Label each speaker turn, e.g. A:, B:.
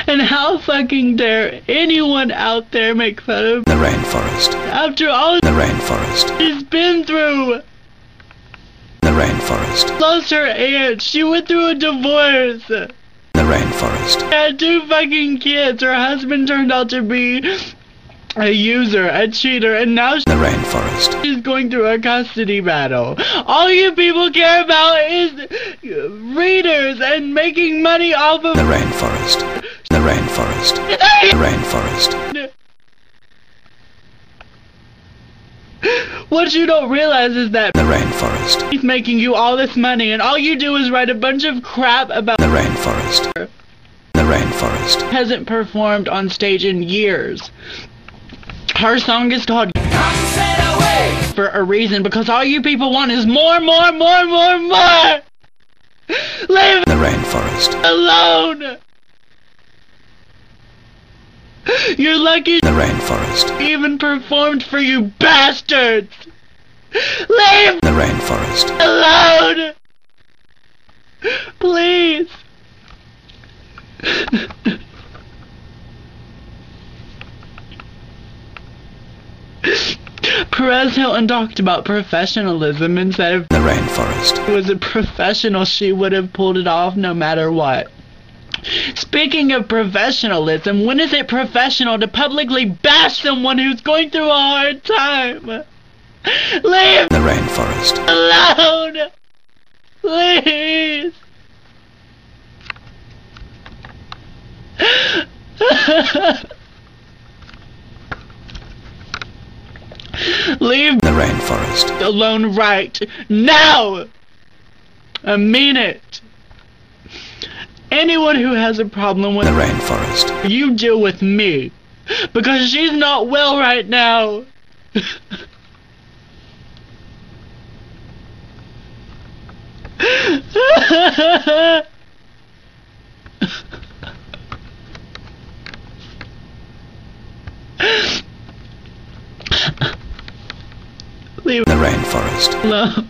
A: And how fucking dare anyone out there make fun of
B: the rainforest.
A: After all
B: The rainforest.
A: she's been through.
B: The rainforest.
A: Lost her aunt. She went through a divorce.
B: The rainforest.
A: Had 2 fucking kids. Her husband turned out to be a user, a cheater, and now
B: The rainforest.
A: she's going through a custody battle. All you people care about is readers and making money off of
B: The rainforest. The rainforest. The rainforest.
A: What you don't realize is that
B: The rainforest.
A: he's making you all this money, and all you do is write a bunch of crap about
B: The rainforest. The rainforest.
A: hasn't performed on stage in years. Her song is called for a reason, because all you people want is more. Leave
B: The rainforest.
A: alone. You're lucky
B: The rainforest.
A: she even performed for you bastards. Leave
B: The rainforest.
A: alone. Please. Perez Hilton talked about professionalism and said if
B: The rainforest.
A: she was a professional, she would have pulled it off no matter what. Speaking of professionalism, when is it professional to publicly bash someone who's going through a hard time? Leave
B: The rainforest.
A: alone! Please! Leave
B: The rainforest.
A: alone right now! I mean it! Anyone who has a problem with
B: The rainforest.
A: you deal with me, because she's not well right now. Leave
B: The rainforest.
A: alone.